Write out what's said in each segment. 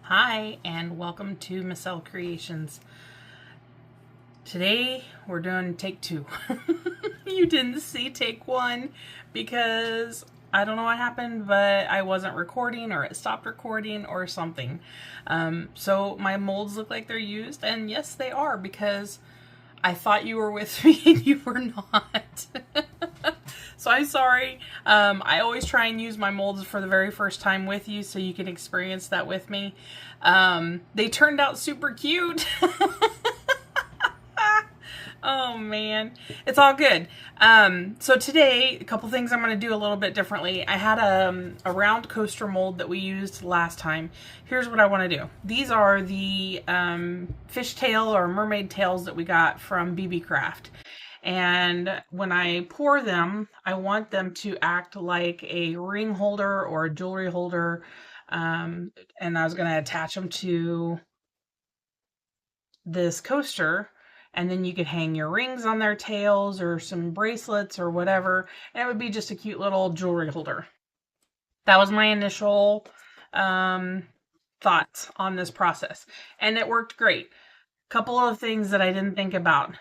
Hi, and welcome to Micelle Creations. Today we're doing take two. You didn't see take one because I don't know what happened, but I wasn't recording or it stopped recording or something. So my molds look like they're used, and yes, they are because I thought you were with me and you were not. So I'm sorry. I always try and use my molds for the very first time with you so you can experience that with me. They turned out super cute. Oh man, it's all good. So today, a couple things I'm going to do a little bit differently. I had a round coaster mold that we used last time. Here's what I want to do. These are the fish tail or mermaid tails that we got from Beebeecraft. And when I pour them, I want them to act like a ring holder or a jewelry holder. And I was going to attach them to this coaster, and then you could hang your rings on their tails or some bracelets or whatever, and it would be just a cute little jewelry holder. That was my initial thoughts on this process, and it worked great. Couple of things that I didn't think about.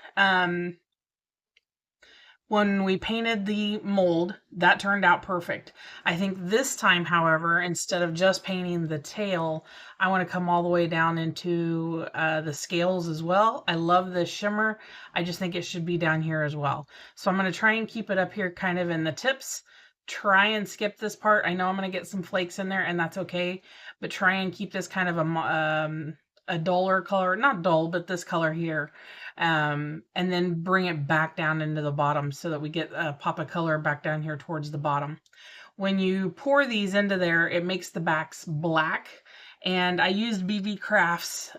When we painted the mold, that turned out perfect. I think this time, however, instead of just painting the tail, I want to come all the way down into the scales as well. I love this shimmer. I just think it should be down here as well. So I'm going to try and keep it up here kind of in the tips. Try and skip this part. I know I'm going to get some flakes in there, and that's okay. But try and keep this kind of a duller color. Not dull, but this color here. And then bring it back down into the bottom so that we get a pop of color back down here towards the bottom. When you pour these into there, it makes the backs black. And I used Beebeecraft's.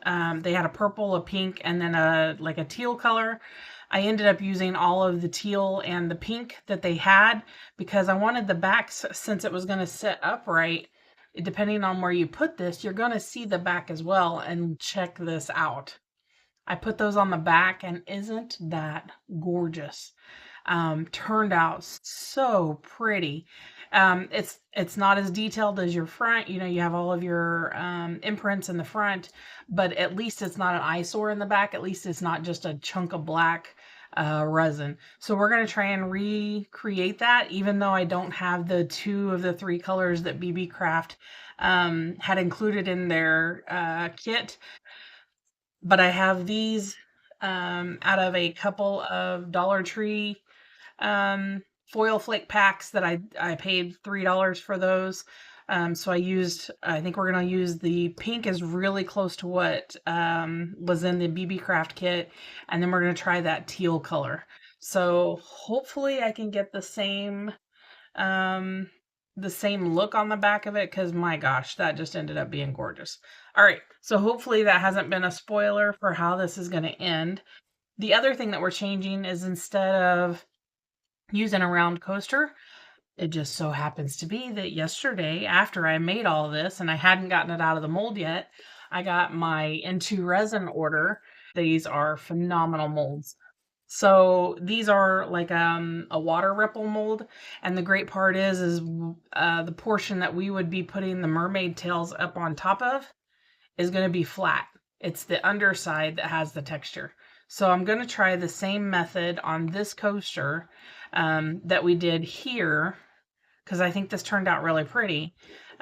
They had a purple, a pink, and then like a teal color. I ended up using all of the teal and the pink that they had because I wanted the backs, since it was going to sit upright, depending on where you put this, you're going to see the back as well. And check this out. I put those on the back, and isn't that gorgeous? Turned out so pretty. It's not as detailed as your front. You know, you have all of your imprints in the front, but at least it's not an eyesore in the back. At least it's not just a chunk of black resin. So we're going to try and recreate that, even though I don't have the 2 of the 3 colors that Beebeecraft had included in their kit. But I have these out of a couple of Dollar Tree foil flake packs that I paid $3 for those. So I think we're going to use the pink is really close to what was in the Beebeecraft kit. And then we're going to try that teal color. So hopefully I can get the same look on the back of it, because my gosh, that just ended up being gorgeous. All right, so hopefully that hasn't been a spoiler for how this is going to end. The other thing that we're changing is, instead of using a round coaster, it just so happens to be that yesterday, after I made all of this and I hadn't gotten it out of the mold yet, I got my N2 resin order. These are phenomenal molds. So these are like a water ripple mold, and the great part is the portion that we would be putting the mermaid tails up on top of is going to be flat. It's the underside that has the texture. So I'm going to try the same method on this coaster that we did here, because I think this turned out really pretty.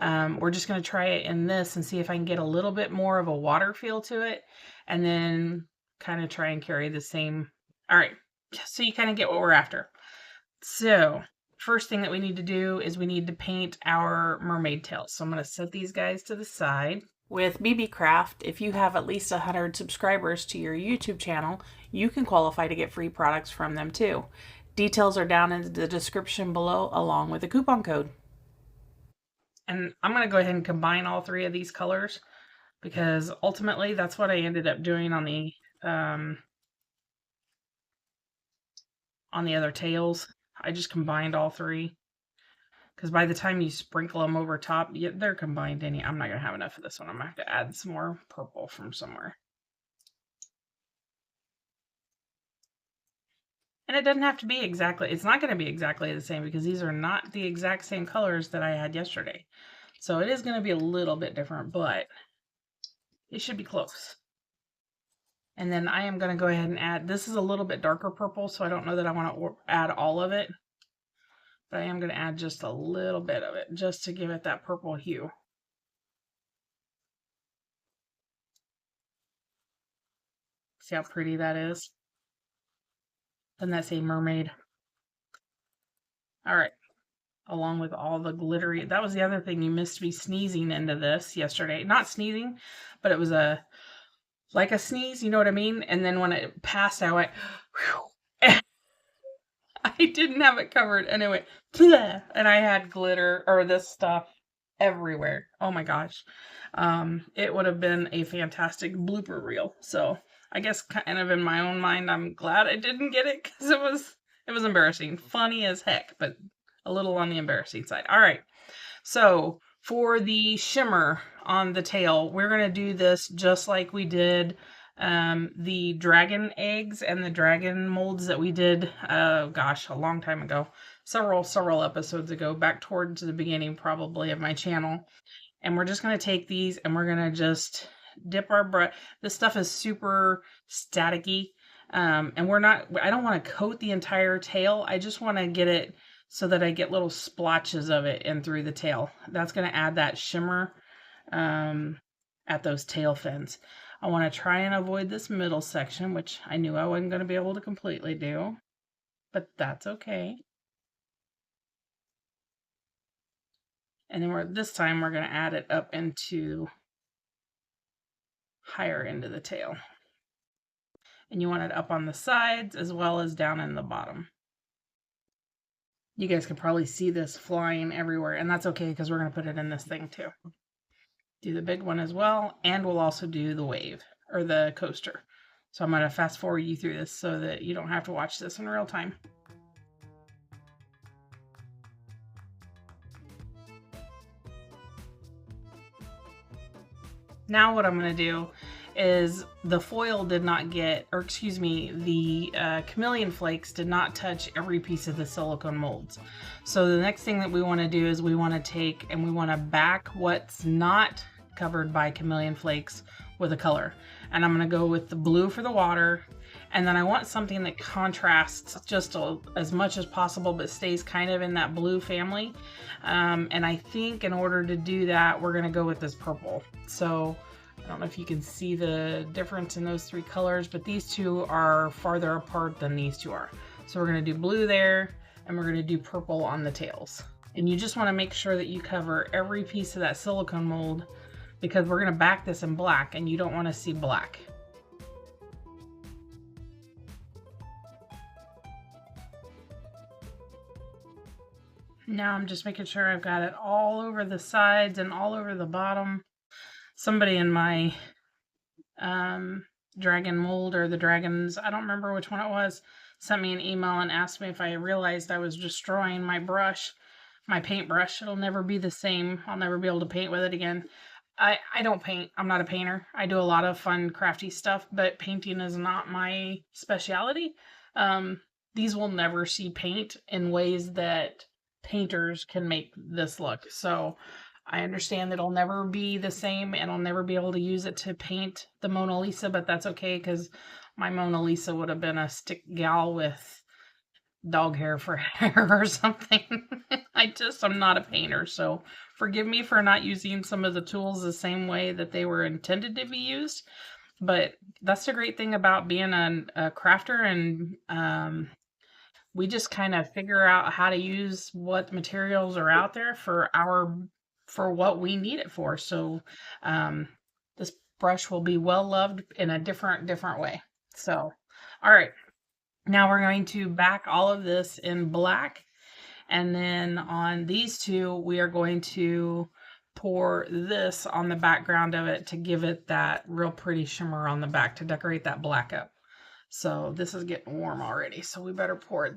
We're just going to try it in this and see if I can get a little bit more of a water feel to it, and then kind of try and carry the same. All right, so you kind of get what we're after. So first thing that we need to do is we need to paint our mermaid tails. So I'm going to set these guys to the side. With Beebeecraft, if you have at least 100 subscribers to your YouTube channel, you can qualify to get free products from them too. Details are down in the description below, along with a coupon code. And I'm going to go ahead and combine all 3 of these colors, because ultimately that's what I ended up doing on the other tails. I just combined all 3, because by the time you sprinkle them over top, they're combined. I'm not going to have enough of this one. I'm going to have to add some more purple from somewhere. And it doesn't have to be exactly, it's not going to be exactly the same, because these are not the exact same colors that I had yesterday. So it is going to be a little bit different, but It should be close. And then I am going to go ahead and add, this is a little bit darker purple, so I don't know that I want to add all of it. But I am going to add just a little bit of it, just to give it that purple hue. See how pretty that is? Doesn't that say mermaid? All right. Along with all the glittery. That was the other thing. You missed me sneezing into this yesterday. Not sneezing, but it was like a sneeze, you know what I mean? And then when it passed, I went, whew. I didn't have it covered. And it went, bleh, and I had glitter or this stuff everywhere. Oh my gosh. It would have been a fantastic blooper reel. So I guess kind of in my own mind, I'm glad I didn't get it because it was embarrassing. Funny as heck, but a little on the embarrassing side. All right. So for the shimmer on the tail, we're going to do this just like we did the dragon eggs and the dragon molds that we did, gosh, a long time ago. Several episodes ago, back towards the beginning probably of my channel. And we're just going to take these and we're going to just dip our brush. This stuff is super staticky. And I don't want to coat the entire tail. I just want to get it so that I get little splotches of it in through the tail. That's going to add that shimmer at those tail fins. I want to try and avoid this middle section, which I knew I wasn't going to be able to completely do, but that's okay. And then this time we're going to add it up into higher into the tail. And you want it up on the sides as well as down in the bottom. You guys can probably see this flying everywhere, and that's okay because we're going to put it in this thing too. Do the big one as well, and we'll also do the wave or the coaster. So I'm going to fast forward you through this so that you don't have to watch this in real time. Now what I'm going to do is the foil did not get, or excuse me, the chameleon flakes did not touch every piece of the silicone molds. So the next thing that we want to do is we want to take and we want to back what's not covered by chameleon flakes with a color. And I'm going to go with the blue for the water. And then I want something that contrasts just as much as possible, but stays kind of in that blue family. And I think in order to do that, we're going to go with this purple. So I don't know if you can see the difference in those three colors, but these two are farther apart than these two are. So we're going to do blue there, and we're going to do purple on the tails. And you just want to make sure that you cover every piece of that silicone mold because we're going to back this in black, and you don't want to see black. Now I'm just making sure I've got it all over the sides and all over the bottom. Somebody in my dragon mold or the dragons, I don't remember which one it was, sent me an email and asked me if I realized I was destroying my brush, my paintbrush. It'll never be the same. I'll never be able to paint with it again. I don't paint. I'm not a painter. I do a lot of fun crafty stuff, but painting is not my specialty. These will never see paint in ways that painters can make this look. So I understand that it'll never be the same and I'll never be able to use it to paint the Mona Lisa, but that's okay because my Mona Lisa would have been a stick gal with dog hair for hair or something. I'm not a painter, so forgive me for not using some of the tools the same way that they were intended to be used. But that's the great thing about being a crafter, and we just kind of figure out how to use what materials are out there for what we need it for. So this brush will be well loved in a different way. So, all right. Now we're going to back all of this in black. And then on these two, we are going to pour this on the background of it to give it that real pretty shimmer on the back to decorate that black up. So this is getting warm already, so we better pour it.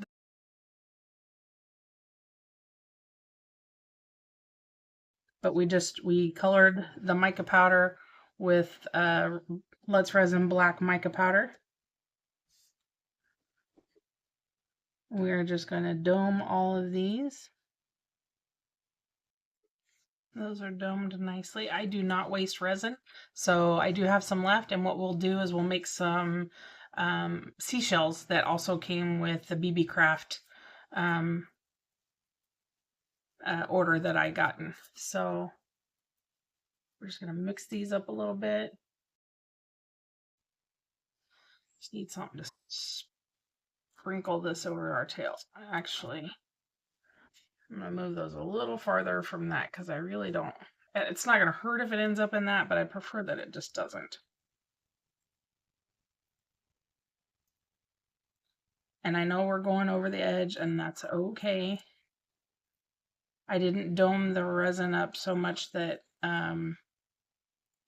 But we colored the mica powder with Let's Resin black mica powder. We're just going to dome all of these. Those are domed nicely. I do not waste resin, so I do have some left. And what we'll do is we'll make some seashells that also came with the Beebeecraft order that I gotten. So we're just gonna mix these up a little bit. Just need something to sprinkle this over our tails. Actually, I'm gonna move those a little farther from that because I really don't. It's not gonna hurt if it ends up in that, but I prefer that it just doesn't. And I know we're going over the edge, and that's okay. I didn't dome the resin up so much that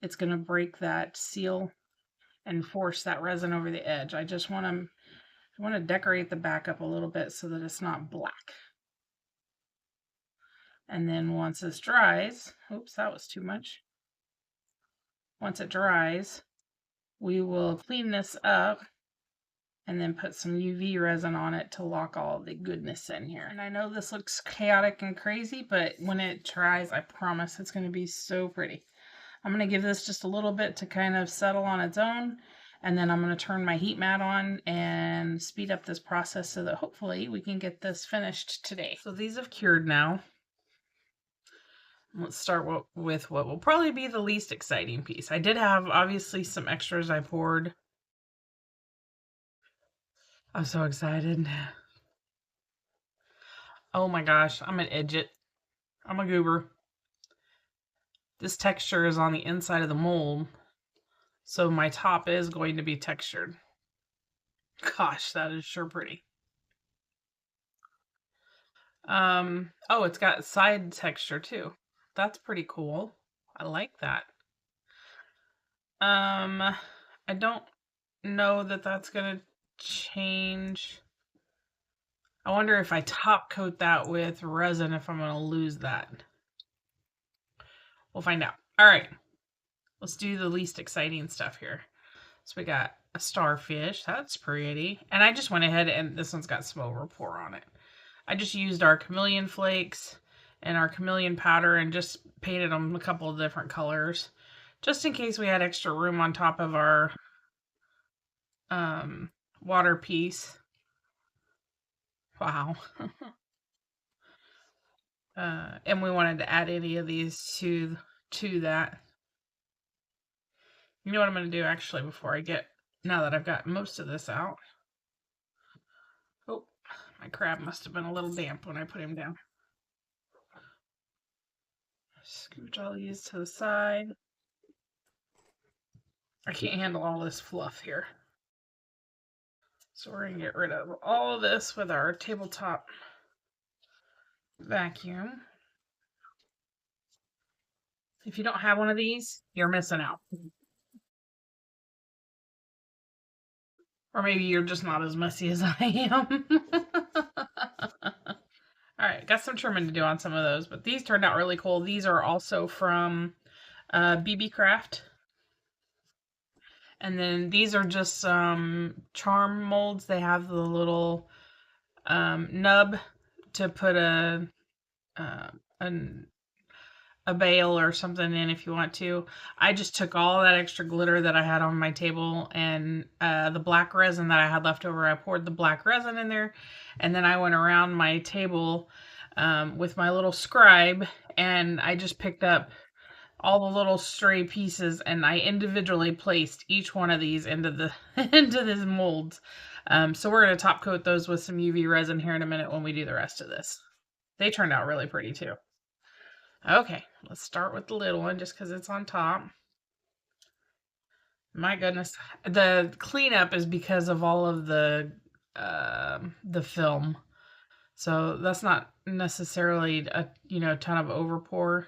it's gonna break that seal and force that resin over the edge. I just want to decorate the back up a little bit so that it's not black. And then once this dries, oops, that was too much. Once it dries, we will clean this up and then put some UV resin on it to lock all the goodness in here. And I know this looks chaotic and crazy, but when it dries, I promise it's going to be so pretty. I'm going to give this just a little bit to kind of settle on its own. And then I'm going to turn my heat mat on and speed up this process so that hopefully we can get this finished today. So these have cured now. Let's start with what will probably be the least exciting piece. I did have obviously some extras I poured. I'm so excited. Oh my gosh, I'm an idiot. I'm a goober. This texture is on the inside of the mold, so my top is going to be textured. Gosh, that is sure pretty. Oh, it's got side texture too. That's pretty cool. I like that. I don't know that that's gonna change. I wonder if I top coat that with resin, if I'm gonna lose that. We'll find out. All right, let's do the least exciting stuff here. So we got a starfish. That's pretty. And I just went ahead and this one's got smoke rapport on it. I just used our chameleon flakes and our chameleon powder and just painted them a couple of different colors, just in case we had extra room on top of our water piece. Wow. And we wanted to add any of these to that. You know what I'm going to do actually before now that I've got most of this out. Oh, my crab must have been a little damp when I put him down. Scooch all these to the side. I can't handle all this fluff here. So we're going to get rid of all of this with our tabletop vacuum. If you don't have one of these, you're missing out. Or maybe you're just not as messy as I am. All right, got some trimming to do on some of those, but these turned out really cool. These are also from Beebeecraft. And then these are just some charm molds. They have the little nub to put a bail or something in if you want to. I just took all that extra glitter that I had on my table and the black resin that I had left over. I poured the black resin in there, and then I went around my table with my little scribe, and I just picked up all the little stray pieces and I individually placed each one of these into the into these molds. So we're going to top coat those with some UV resin here in a minute when we do the rest of this. They turned out really pretty too. Okay, let's start with the little one just because it's on top. My goodness, the cleanup is because of all of the film, so that's not necessarily a ton of overpour.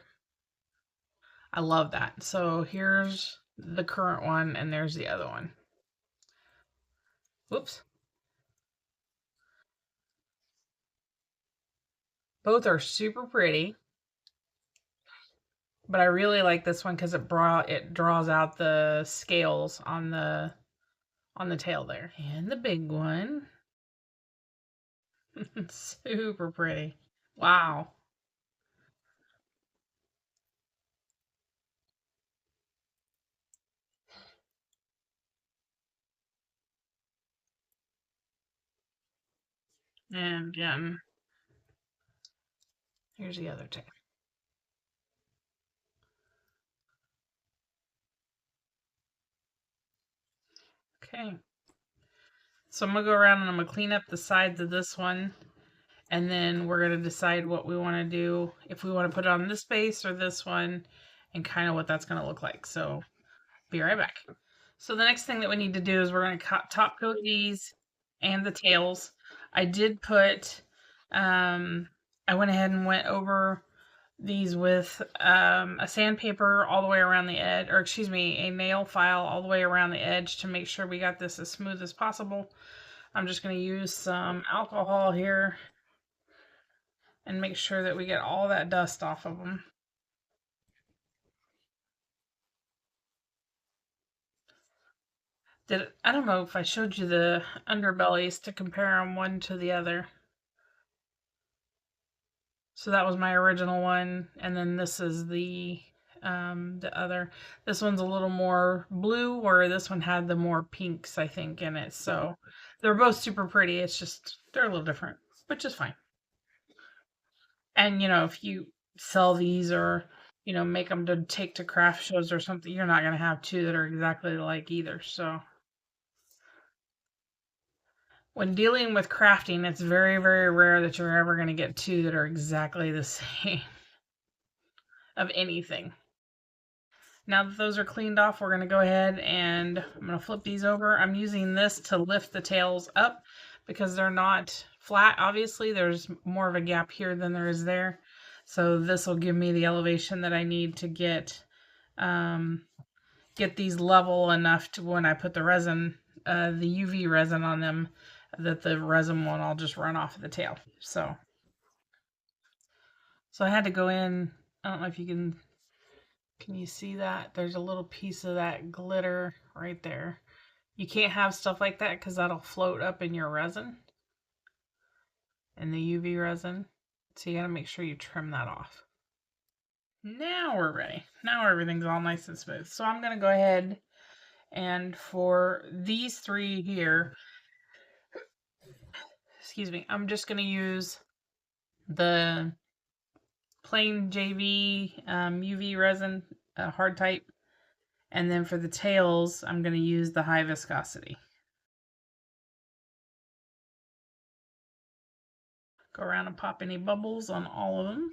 I love that. So here's the current one, and there's the other one. Whoops. Both are super pretty. But I really like this one because it draws out the scales on the tail there. And the big one. Super pretty. Wow. And again, here's the other tail. Okay. So I'm going to go around and I'm going to clean up the sides of this one. And then we're going to decide what we want to do. If we want to put it on this base or this one. And kind of what that's going to look like. So be right back. So the next thing that we need to do is we're going to top coat these and the tails. I did put, I went ahead and went over these with a sandpaper all the way around the edge, or excuse me, a nail file all the way around the edge to make sure we got this as smooth as possible. I'm just going to use some alcohol here and make sure that we get all that dust off of them. I don't know if I showed you the underbellies to compare them one to the other. So that was my original one, and then this is the other. This one's a little more blue, where this one had the more pinks, I think, in it. So they're both super pretty. It's just they're a little different, which is fine. And if you sell these or make them to take to craft shows or something, you're not gonna have two that are exactly alike either. So when dealing with crafting, it's very, very rare that you're ever going to get two that are exactly the same of anything. Now that those are cleaned off, we're going to go ahead and I'm going to flip these over. I'm using this to lift the tails up because they're not flat. Obviously, there's more of a gap here than there is there. So this will give me the elevation that I need to get these level enough to when I put the resin, the UV resin on them, that the resin won't all just run off of the tail. So I had to go in. I don't know if you can you see that? There's a little piece of that glitter right there. You can't have stuff like that because that'll float up in your resin, in the UV resin. So you got to make sure you trim that off. Now we're ready. Now everything's all nice and smooth. So I'm going to go ahead and for these three here, excuse me, I'm just going to use the plain JV UV resin, hard type. And then for the tails, I'm going to use the high viscosity. Go around and pop any bubbles on all of them.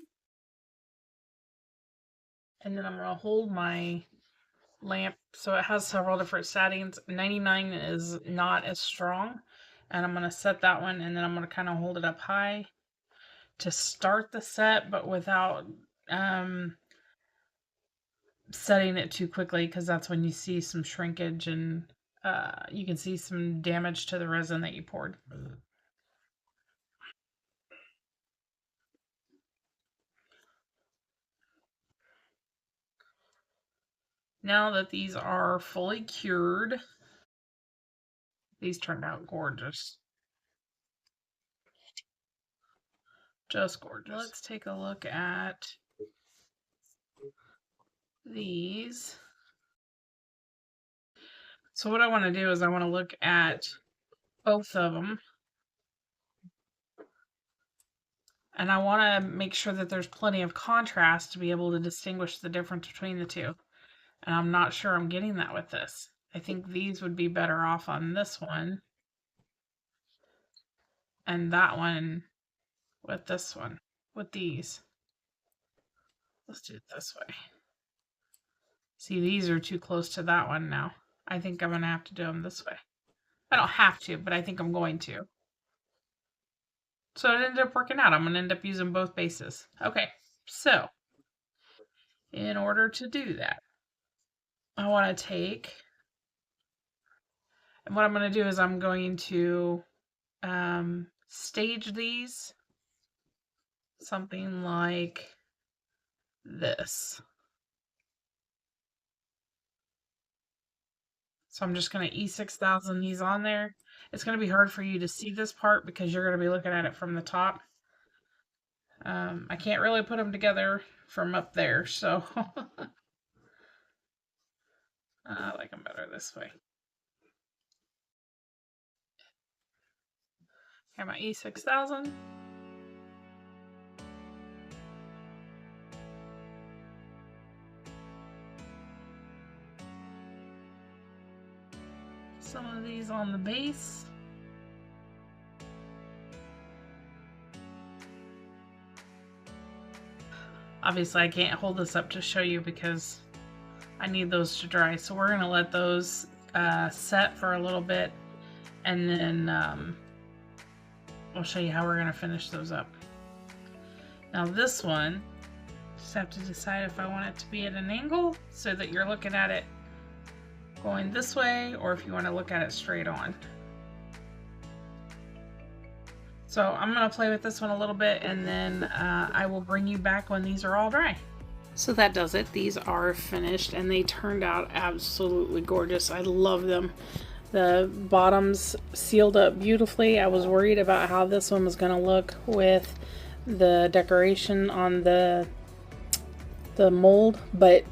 And then I'm going to hold my lamp. So it has several different settings. 99 is not as strong. And I'm going to set that one, and then I'm going to kind of hold it up high to start the set, but without setting it too quickly, because that's when you see some shrinkage and you can see some damage to the resin that you poured. Now that these are fully cured, these turned out gorgeous. Just gorgeous. Let's take a look at these. So what I want to do is I want to look at both of them. And I want to make sure that there's plenty of contrast to be able to distinguish the difference between the two. And I'm not sure I'm getting that with this. I think these would be better off on this one. And that one with this one. With these. Let's do it this way. See, these are too close to that one now. I think I'm going to have to do them this way. I don't have to, but I think I'm going to. So it ended up working out. I'm going to end up using both bases. Okay, so in order to do that, I want to take, and what I'm going to do is I'm going to stage these something like this. So I'm just going to E6000 these on there. It's going to be hard for you to see this part because you're going to be looking at it from the top. I can't really put them together from up there, so I like them better this way. Got my E6000. Some of these on the base. Obviously I can't hold this up to show you because I need those to dry. So we're going to let those set for a little bit, and then I'll show you how we're going to finish those up. Now this one, just have to decide if I want it to be at an angle so that you're looking at it going this way, or if you want to look at it straight on. So I'm going to play with this one a little bit, and then I will bring you back when these are all dry. So that does it. These are finished and they turned out absolutely gorgeous. I love them. The bottoms sealed up beautifully. I was worried about how this one was going to look with the decoration on the mold, but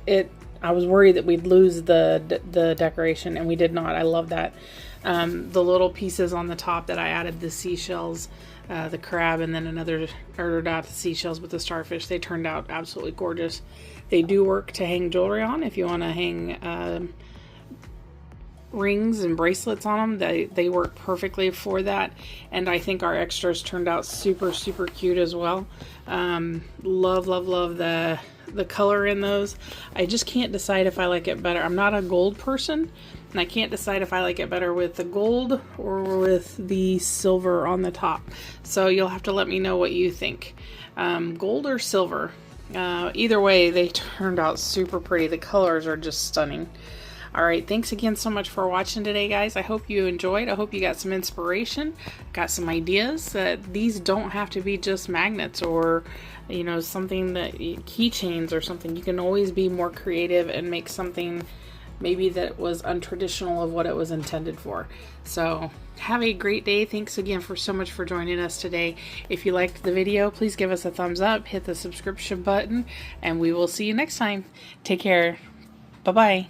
I was worried that we'd lose the decoration, and we did not. I love that. The little pieces on the top that I added, the seashells, the crab, and then another, or not the seashells, but the starfish, they turned out absolutely gorgeous. They do work to hang jewelry on if you want to hang rings and bracelets on them. They work perfectly for that, and I think our extras turned out super cute as well. Love the color in those. I just can't decide if I like it better. I'm not a gold person, and I can't decide if I like it better with the gold or with the silver on the top. So you'll have to let me know what you think. Gold or silver. Either way, they turned out super pretty. The colors are just stunning. Alright, thanks again so much for watching today, guys. I hope you enjoyed. I hope you got some inspiration, got some ideas. These don't have to be just magnets or, you know, something that keychains or something. You can always be more creative and make something maybe that was untraditional of what it was intended for. So have a great day. Thanks again for so much for joining us today. If you liked the video, please give us a thumbs up, hit the subscription button, and we will see you next time. Take care. Bye-bye.